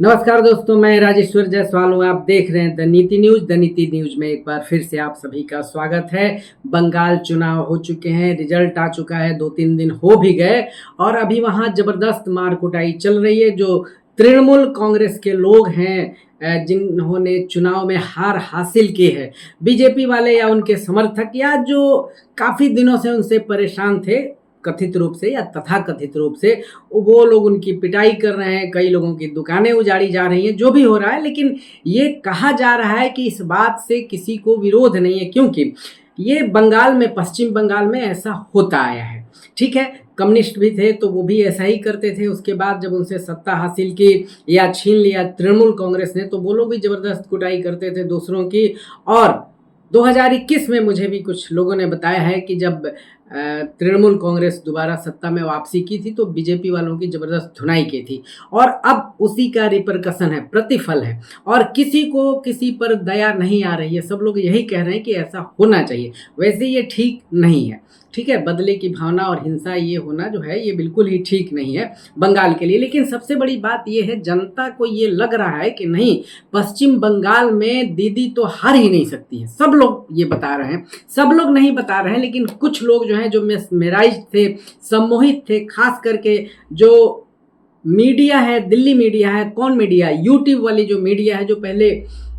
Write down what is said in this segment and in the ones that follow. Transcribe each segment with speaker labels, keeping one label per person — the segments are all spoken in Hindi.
Speaker 1: नमस्कार दोस्तों, मैं राजेश्वर जायसवाल हूँ। आप देख रहे हैं द नीति न्यूज। द नीति न्यूज में एक बार फिर से आप सभी का स्वागत है। बंगाल चुनाव हो चुके हैं, रिजल्ट आ चुका है, 2-3 दिन हो भी गए और अभी वहाँ जबरदस्त मार कुटाई चल रही है। जो तृणमूल कांग्रेस के लोग हैं जिन्होंने चुनाव में हार हासिल की है, बीजेपी वाले या उनके समर्थक या जो काफ़ी दिनों से उनसे परेशान थे कथित रूप से या तथाकथित रूप से, वो लोग उनकी पिटाई कर रहे हैं। कई लोगों की दुकानें उजाड़ी जा रही हैं, जो भी हो रहा है। लेकिन ये कहा जा रहा है कि इस बात से किसी को विरोध नहीं है, क्योंकि ये बंगाल में, पश्चिम बंगाल में ऐसा होता आया है। ठीक है, कम्युनिस्ट भी थे तो वो भी ऐसा ही करते थे। उसके बाद जब उनसे सत्ता हासिल की या छीन लिया तृणमूल कांग्रेस ने, तो वो लोग भी जबरदस्त कुटाई करते थे दूसरों की। और 2021 में मुझे भी कुछ लोगों ने बताया है कि जब तृणमूल कांग्रेस दोबारा सत्ता में वापसी की थी तो बीजेपी वालों की जबरदस्त धुनाई की थी। और अब उसी का रिपरकशन है, प्रतिफल है। और किसी को किसी पर दया नहीं आ रही है। सब लोग यही कह रहे हैं कि ऐसा होना चाहिए। वैसे ये ठीक नहीं है। ठीक है, बदले की भावना और हिंसा ये होना जो है, ये बिल्कुल ही ठीक नहीं है बंगाल के लिए। लेकिन सबसे बड़ी बात ये है, जनता को ये लग रहा है कि नहीं, पश्चिम बंगाल में दीदी तो हार ही नहीं सकती है। सब लोग ये बता रहे हैं, सब लोग नहीं बता रहे हैं, लेकिन कुछ लोग जो हैं, जो मेस्मराइज्ड थे, सम्मोहित थे, खास करके जो मीडिया है, दिल्ली मीडिया है, कौन मीडिया, यूट्यूब वाली जो मीडिया है, जो पहले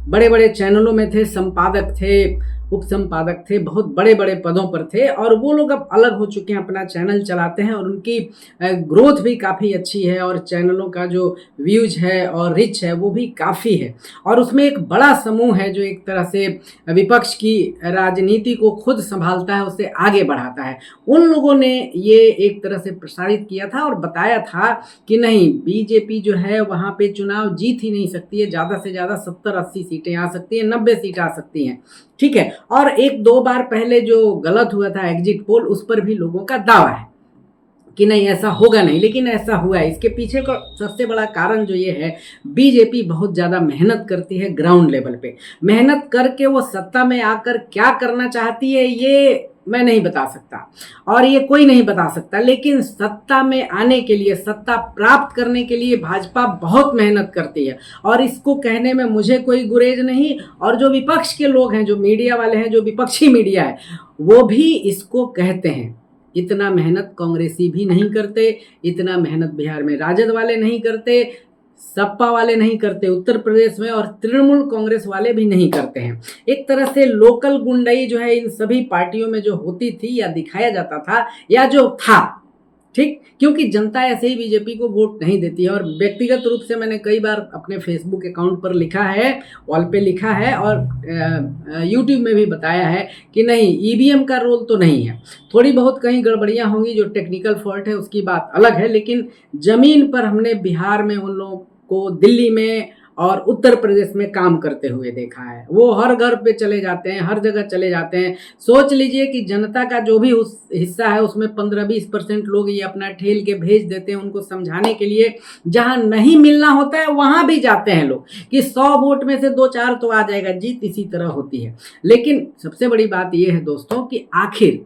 Speaker 1: बड़े बड़े चैनलों में थे, संपादक थे, उप संपादक थे, बहुत बड़े बड़े पदों पर थे, और वो लोग अब अलग हो चुके हैं, अपना चैनल चलाते हैं और उनकी ग्रोथ भी काफ़ी अच्छी है और चैनलों का जो व्यूज है और रिच है वो भी काफ़ी है। और उसमें एक बड़ा समूह है जो एक तरह से विपक्ष की राजनीति को खुद संभालता है, उसे आगे बढ़ाता है। उन लोगों ने ये एक तरह से प्रसारित किया था और बताया था कि नहीं, बीजेपी जो है वहाँ पे चुनाव जीत ही नहीं सकती है, ज़्यादा से ज़्यादा 70-80 सीटें आ सकती हैं, 90 सीटें आ सकती हैं। ठीक है, और 1-2 बार पहले जो गलत हुआ था एग्जिट पोल, उस पर भी लोगों का दावा है कि नहीं, ऐसा होगा नहीं, लेकिन ऐसा हुआ है। इसके पीछे का सबसे बड़ा कारण जो ये है, बीजेपी बहुत ज़्यादा मेहनत करती है ग्राउंड लेवल पे। मेहनत करके वो सत्ता में आकर क्या करना चाहती है, ये मैं नहीं बता सकता और ये कोई नहीं बता सकता। लेकिन सत्ता में आने के लिए, सत्ता प्राप्त करने के लिए भाजपा बहुत मेहनत करती है और इसको कहने में मुझे कोई गुरेज नहीं। और जो विपक्ष के लोग हैं, जो मीडिया वाले हैं, जो विपक्षी मीडिया है, वो भी इसको कहते हैं। इतना मेहनत कांग्रेसी भी नहीं करते, इतना मेहनत बिहार में राजद वाले नहीं करते, सपा वाले नहीं करते उत्तर प्रदेश में, और तृणमूल कांग्रेस वाले भी नहीं करते हैं। एक तरह से लोकल गुंडाई जो है इन सभी पार्टियों में जो होती थी या दिखाया जाता था या जो था, ठीक, क्योंकि जनता ऐसे ही बीजेपी को वोट नहीं देती है। और व्यक्तिगत रूप से मैंने कई बार अपने फेसबुक अकाउंट पर लिखा है, वॉल पे लिखा है और यूट्यूब में भी बताया है कि नहीं, ईवीएम का रोल तो नहीं है। थोड़ी बहुत कहीं गड़बड़ियां होंगी, जो टेक्निकल फॉल्ट है उसकी बात अलग है, लेकिन ज़मीन पर हमने बिहार में उन लोगों को, दिल्ली में और उत्तर प्रदेश में काम करते हुए देखा है। वो हर घर पे चले जाते हैं, हर जगह चले जाते हैं। सोच लीजिए कि जनता का जो भी उस हिस्सा है उसमें 15-20% लोग ये अपना ठेल के भेज देते हैं उनको समझाने के लिए। जहां नहीं मिलना होता है वहां भी जाते हैं लोग कि 100 वोट में से 2-4 तो आ जाएगा, जीत इसी तरह होती है। लेकिन सबसे बड़ी बात यह है दोस्तों कि आखिर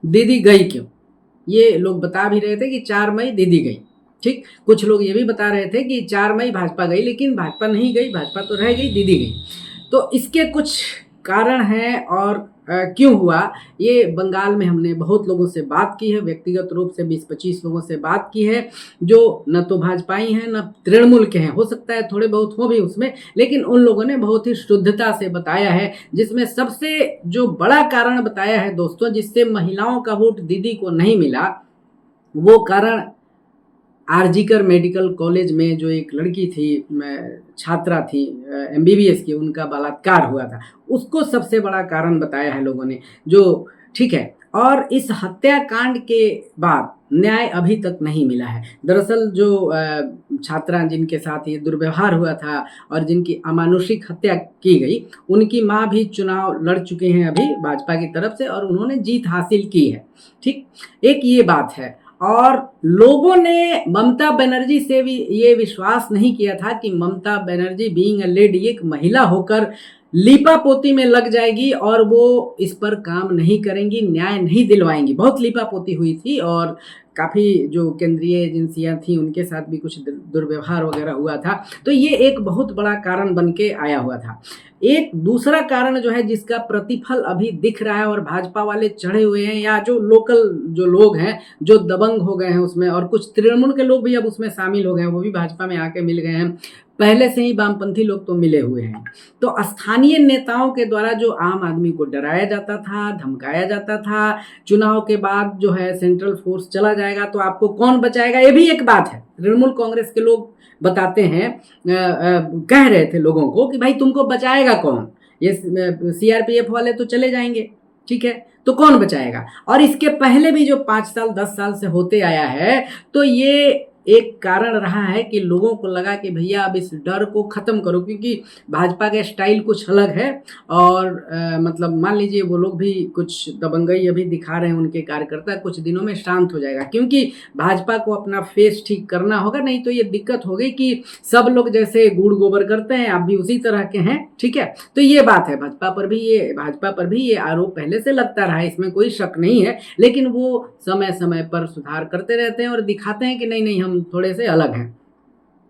Speaker 1: दीदी गई क्यों। ये लोग बता भी रहे थे कि 4 मई दीदी गई। ठीक, कुछ लोग ये भी बता रहे थे कि 4 मई भाजपा गई, लेकिन भाजपा नहीं गई, भाजपा तो रह गई, दीदी गई। तो इसके कुछ कारण हैं और क्यों हुआ, ये बंगाल में हमने बहुत लोगों से बात की है, व्यक्तिगत रूप से 20-25 लोगों से बात की है, जो न तो भाजपाई हैं न तृणमूल के हैं। हो सकता है थोड़े बहुत हो भी उसमें, लेकिन उन लोगों ने बहुत ही शुद्धता से बताया है। जिसमें सबसे जो बड़ा कारण बताया है दोस्तों, जिससे महिलाओं का वोट दीदी को नहीं मिला, वो कारण आरजीकर मेडिकल कॉलेज में जो एक लड़की थी, छात्रा थी एमबीबीएस की, उनका बलात्कार हुआ था, उसको सबसे बड़ा कारण बताया है लोगों ने। जो ठीक है, और इस हत्याकांड के बाद न्याय अभी तक नहीं मिला है। दरअसल जो छात्रा जिनके साथ ये दुर्व्यवहार हुआ था और जिनकी अमानुषिक हत्या की गई, उनकी माँ भी चुनाव लड़ चुके हैं अभी भाजपा की तरफ से और उन्होंने जीत हासिल की है। ठीक, एक ये बात है। और लोगों ने ममता बनर्जी से भी ये विश्वास नहीं किया था कि Mamata Banerjee being a lady, एक महिला होकर लीपापोती में लग जाएगी और वो इस पर काम नहीं करेंगी, न्याय नहीं दिलवाएंगी। बहुत लीपापोती हुई थी और काफ़ी जो केंद्रीय एजेंसियां थी उनके साथ भी कुछ दुर्व्यवहार वगैरह हुआ था। तो ये एक बहुत बड़ा कारण बन के आया हुआ था। एक दूसरा कारण जो है जिसका प्रतिफल अभी दिख रहा है और भाजपा वाले चढ़े हुए हैं, या जो लोकल जो लोग हैं जो दबंग हो गए हैं उसमें, और कुछ तृणमूल के लोग भी अब उसमें शामिल हो गए हैं, वो भी भाजपा में आके मिल गए हैं। पहले से ही वामपंथी लोग तो मिले हुए हैं। तो स्थानीय नेताओं के द्वारा जो आम आदमी को डराया जाता था, धमकाया जाता था, चुनाव के बाद जो है सेंट्रल फोर्स चला जाएगा तो आपको कौन बचाएगा, ये भी एक बात है। तृणमूल कांग्रेस के लोग बताते हैं, कह रहे थे लोगों को कि भाई तुमको बचाएगा कौन, ये सीआरपीएफ वाले तो चले जाएंगे, ठीक है, तो कौन बचाएगा। और इसके पहले भी जो 5 साल 10 साल से होते आया है, तो ये एक कारण रहा है कि लोगों को लगा कि भैया अब इस डर को ख़त्म करो, क्योंकि भाजपा का स्टाइल कुछ अलग है। और मतलब मान लीजिए वो लोग भी कुछ दबंगई अभी दिखा रहे हैं, उनके कार्यकर्ता कुछ दिनों में शांत हो जाएगा, क्योंकि भाजपा को अपना फेस ठीक करना होगा। नहीं तो ये दिक्कत हो गई कि सब लोग जैसे गुड़ गोबर करते हैं, आप भी उसी तरह के हैं, ठीक है। तो ये बात है, भाजपा पर भी ये आरोप पहले से लगता रहा है, इसमें कोई शक नहीं है। लेकिन वो समय समय पर सुधार करते रहते हैं और दिखाते हैं कि नहीं नहीं हम थोड़े से अलग हैं,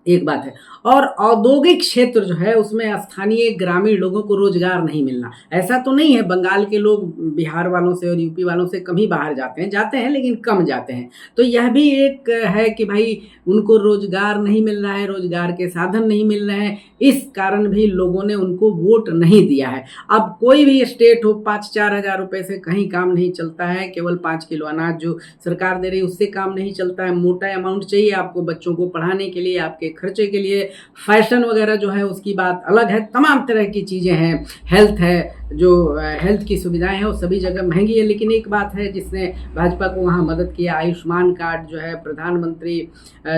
Speaker 1: एक बात है। और औद्योगिक क्षेत्र जो है उसमें स्थानीय ग्रामीण लोगों को रोजगार नहीं मिलना, ऐसा तो नहीं है। बंगाल के लोग बिहार वालों से और यूपी वालों से कम ही बाहर जाते हैं लेकिन कम जाते हैं। तो यह भी एक है कि भाई उनको रोजगार नहीं मिल रहा है, रोजगार के साधन नहीं मिल रहे हैं, इस कारण भी लोगों ने उनको वोट नहीं दिया है। अब कोई भी स्टेट हो, 5-4 हज़ार रुपये से कहीं काम नहीं चलता है। केवल 5 किलो अनाज जो सरकार दे रही है उससे काम नहीं चलता है। मोटा अमाउंट चाहिए आपको बच्चों को पढ़ाने के लिए, आपके खर्चे के लिए। फैशन वगैरह जो है उसकी बात अलग है, तमाम तरह की चीज़ें हैं। हेल्थ है, जो हेल्थ की सुविधाएं हैं वो सभी जगह महंगी है। लेकिन एक बात है जिसने भाजपा को वहाँ मदद किया, आयुष्मान कार्ड जो है, प्रधानमंत्री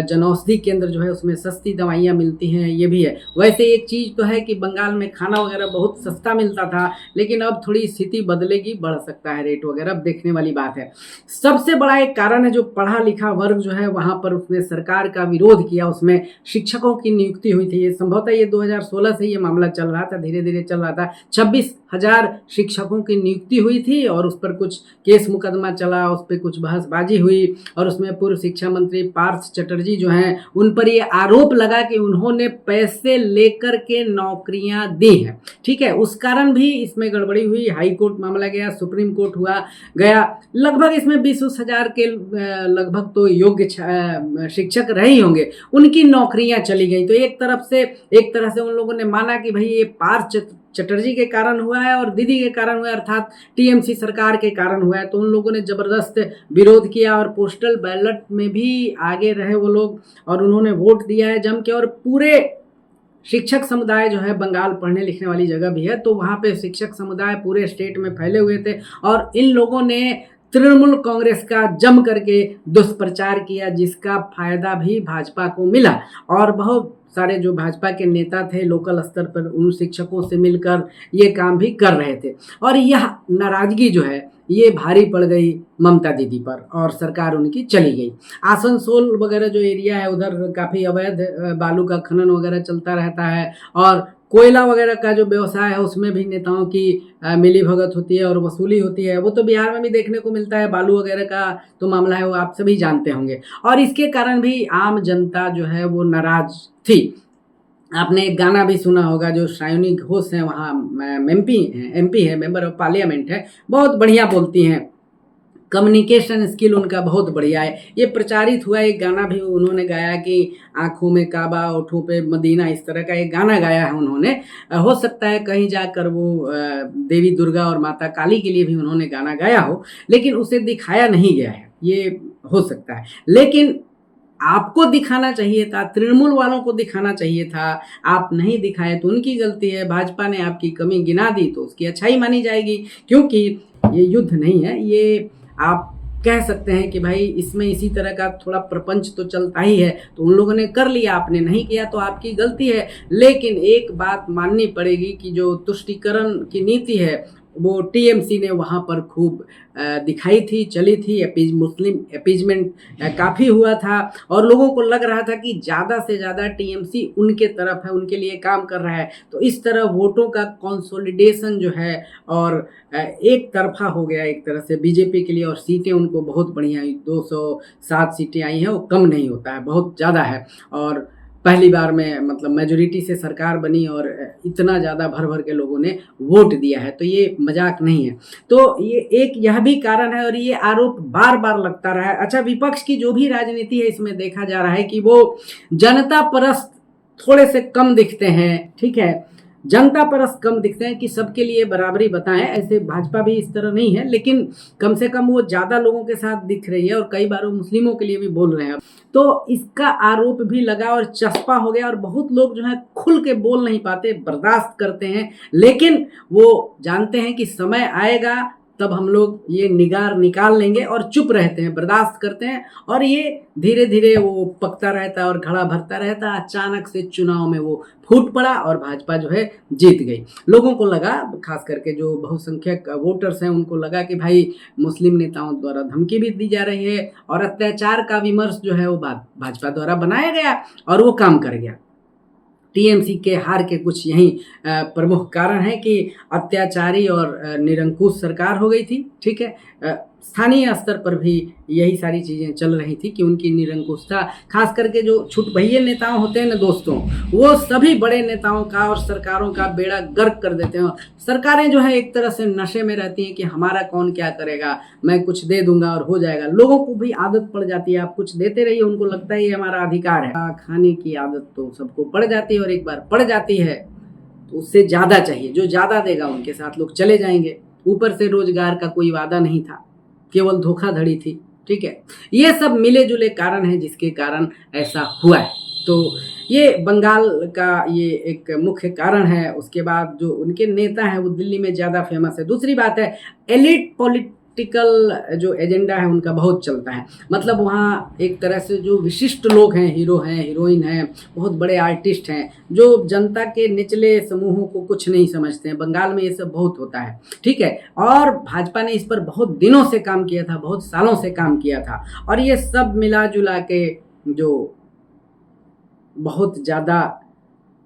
Speaker 1: जनौषधि केंद्र जो है उसमें सस्ती दवाइयाँ मिलती हैं, ये भी है। वैसे एक चीज़ तो है कि बंगाल में खाना वगैरह बहुत सस्ता मिलता था, लेकिन अब थोड़ी स्थिति बदलेगी, बढ़ सकता है रेट वगैरह, अब देखने वाली बात है। सबसे बड़ा एक कारण है जो पढ़ा लिखा वर्ग जो है वहाँ पर उसने सरकार का विरोध किया, उसमें शिक्षकों की नियुक्ति हुई थी। ये संभवतः ये 2016 से ये मामला चल रहा था, धीरे धीरे चल रहा था। 26,000 शिक्षकों की नियुक्ति हुई थी और उस पर कुछ केस मुकदमा चला, उस पर कुछ बहसबाजी हुई और उसमें पूर्व शिक्षा मंत्री पार्थ चटर्जी जो हैं उन पर ये आरोप लगा कि उन्होंने पैसे लेकर के नौकरियां दी हैं, ठीक है। उस कारण भी इसमें गड़बड़ी हुई, हाई कोर्ट मामला गया, सुप्रीम कोर्ट गया। लगभग इसमें 20 हज़ार के लगभग तो योग्य शिक्षक रहे ही होंगे, उनकी नौकरियां चली गई। तो एक तरह से उन लोगों ने माना कि भाई ये पार्थ चटर्जी के कारण हुआ है और दीदी के कारण हुआ है, अर्थात टीएमसी सरकार के कारण हुआ है। तो उन लोगों ने जबरदस्त विरोध किया और पोस्टल बैलेट में भी आगे रहे वो लोग और उन्होंने वोट दिया है जम के। और पूरे शिक्षक समुदाय जो है, बंगाल पढ़ने लिखने वाली जगह भी है, तो वहाँ पे शिक्षक समुदाय पूरे स्टेट में फैले हुए थे और इन लोगों ने तृणमूल कांग्रेस का जम करके दुष्प्रचार किया, जिसका फायदा भी भाजपा को मिला। और बहुत सारे जो भाजपा के नेता थे लोकल स्तर पर, उन शिक्षकों से मिलकर ये काम भी कर रहे थे। और यह नाराजगी जो है ये भारी पड़ गई ममता दीदी पर और सरकार उनकी चली गई। आसनसोल वगैरह जो एरिया है उधर काफ़ी अवैध बालू का खनन वगैरह चलता रहता है और कोयला वगैरह का जो व्यवसाय है उसमें भी नेताओं की मिली भगत होती है और वसूली होती है। वो तो बिहार में भी देखने को मिलता है, बालू वगैरह का तो मामला है, वो आप सभी जानते होंगे। और इसके कारण भी आम जनता जो है वो नाराज थी। आपने एक गाना भी सुना होगा, जो शायोनी घोष हैं वहाँ एमपी है, मेंबर ऑफ पार्लियामेंट है, बहुत बढ़िया बोलती हैं, कम्युनिकेशन स्किल उनका बहुत बढ़िया है। ये प्रचारित हुआ एक गाना भी उन्होंने गाया कि आँखों में काबा ओठों पे मदीना, इस तरह का एक गाना गाया है उन्होंने। हो सकता है कहीं जाकर वो देवी दुर्गा और माता काली के लिए भी उन्होंने गाना गाया हो, लेकिन उसे दिखाया नहीं गया है, ये हो सकता है। लेकिन आपको दिखाना चाहिए था, तृणमूल वालों को दिखाना चाहिए था, आप नहीं दिखाए तो उनकी गलती है। भाजपा ने आपकी कमी गिना दी तो उसकी अच्छाई मानी जाएगी, क्योंकि ये युद्ध नहीं है, ये आप कह सकते हैं कि भाई इसमें इसी तरह का थोड़ा प्रपंच तो चलता ही है। तो उन लोगों ने कर लिया, आपने नहीं किया तो आपकी गलती है। लेकिन एक बात माननी पड़ेगी कि जो तुष्टीकरण की नीति है वो टीएमसी ने वहाँ पर खूब दिखाई थी, चली थी, मुस्लिम अपीजमेंट काफ़ी हुआ था और लोगों को लग रहा था कि ज़्यादा से ज़्यादा टीएमसी उनके तरफ है, उनके लिए काम कर रहा है। तो इस तरह वोटों का कंसोलिडेशन जो है और एक तरफा हो गया एक तरह से बीजेपी के लिए, और सीटें उनको बहुत बढ़िया आई, 207 सीटें आई हैं, वो कम नहीं होता है, बहुत ज़्यादा है। और पहली बार में मतलब मेजोरिटी से सरकार बनी और इतना ज़्यादा भर भर के लोगों ने वोट दिया है, तो ये मजाक नहीं है। तो ये एक यह भी कारण है और ये आरोप बार बार लगता रहा है। अच्छा, विपक्ष की जो भी राजनीति है इसमें देखा जा रहा है कि वो जनता परस्त थोड़े से कम दिखते हैं, ठीक है, जनता परस्त कम दिखते हैं कि सबके लिए बराबरी बताएं। ऐसे भाजपा भी इस तरह नहीं है, लेकिन कम से कम वो ज़्यादा लोगों के साथ दिख रही है और कई बार वो मुस्लिमों के लिए भी बोल रहे हैं। तो इसका आरोप भी लगा और चस्पा हो गया और बहुत लोग जो है खुल के बोल नहीं पाते, बर्दाश्त करते हैं, लेकिन वो जानते हैं कि समय आएगा तब हम लोग ये निगार निकाल लेंगे और चुप रहते हैं, बर्दाश्त करते हैं और ये धीरे धीरे वो पकता रहता है और घड़ा भरता रहता है। अचानक से चुनाव में वो फूट पड़ा और भाजपा जो है जीत गई। लोगों को लगा, खास करके जो बहुसंख्यक वोटर्स हैं उनको लगा कि भाई मुस्लिम नेताओं द्वारा धमकी भी दी जा रही है और अत्याचार का विमर्श जो है वो भाजपा द्वारा बनाया गया और वो काम कर गया। टीएमसी के हार के कुछ यही प्रमुख कारण है कि अत्याचारी और निरंकुश सरकार हो गई थी, ठीक है। स्थानीय स्तर पर भी यही सारी चीज़ें चल रही थी कि उनकी निरंकुशता, खास करके जो छुटभइये नेता होते हैं ना दोस्तों, वो सभी बड़े नेताओं का और सरकारों का बेड़ा गर्क कर देते हैं। सरकारें जो है एक तरह से नशे में रहती हैं कि हमारा कौन क्या करेगा, मैं कुछ दे दूंगा और हो जाएगा। लोगों को भी आदत पड़ जाती है, आप कुछ देते रहिए, उनको लगता है ये हमारा अधिकार है। खाने की आदत तो सबको पड़ जाती है और एक बार पड़ जाती है तो उससे ज़्यादा चाहिए, जो ज़्यादा देगा उनके साथ लोग चले जाएंगे। ऊपर से रोजगार का कोई वादा नहीं था, केवल धोखाधड़ी थी, ठीक है। ये सब मिले जुले कारण हैं जिसके कारण ऐसा हुआ है। तो ये बंगाल का ये एक मुख्य कारण है। उसके बाद जो उनके नेता हैं वो दिल्ली में ज़्यादा फेमस है। दूसरी बात है, एलिट पॉलिटिकल जो एजेंडा है उनका बहुत चलता है। मतलब वहाँ एक तरह से जो विशिष्ट लोग हैं, हीरो हैं, हीरोइन हैं, बहुत बड़े आर्टिस्ट हैं, जो जनता के निचले समूहों को कुछ नहीं समझते हैं, बंगाल में ये सब बहुत होता है, ठीक है। और भाजपा ने इस पर बहुत दिनों से काम किया था, बहुत सालों से काम किया था और ये सब मिला जुला के जो बहुत ज़्यादा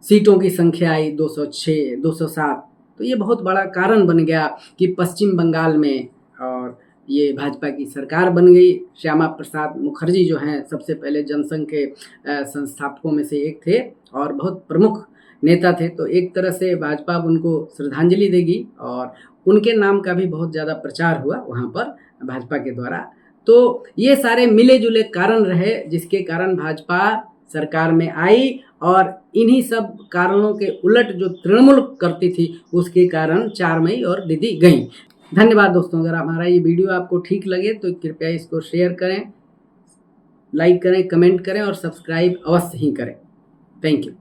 Speaker 1: सीटों की संख्या आई, 206, 207, तो ये बहुत बड़ा कारण बन गया कि पश्चिम बंगाल में और ये भाजपा की सरकार बन गई। श्यामा प्रसाद मुखर्जी जो हैं सबसे पहले जनसंघ के संस्थापकों में से एक थे और बहुत प्रमुख नेता थे। तो एक तरह से भाजपा उनको श्रद्धांजलि देगी और उनके नाम का भी बहुत ज़्यादा प्रचार हुआ वहाँ पर भाजपा के द्वारा। तो ये सारे मिले जुले कारण रहे जिसके कारण भाजपा सरकार में आई और इन्हीं सब कारणों के उलट जो तृणमूल करती थी उसके कारण 4 मई और दीदी गई। धन्यवाद दोस्तों। अगर हमारा ये वीडियो आपको ठीक लगे तो कृपया इसको शेयर करें, लाइक करें, कमेंट करें और सब्सक्राइब अवश्य ही करें। Thank you.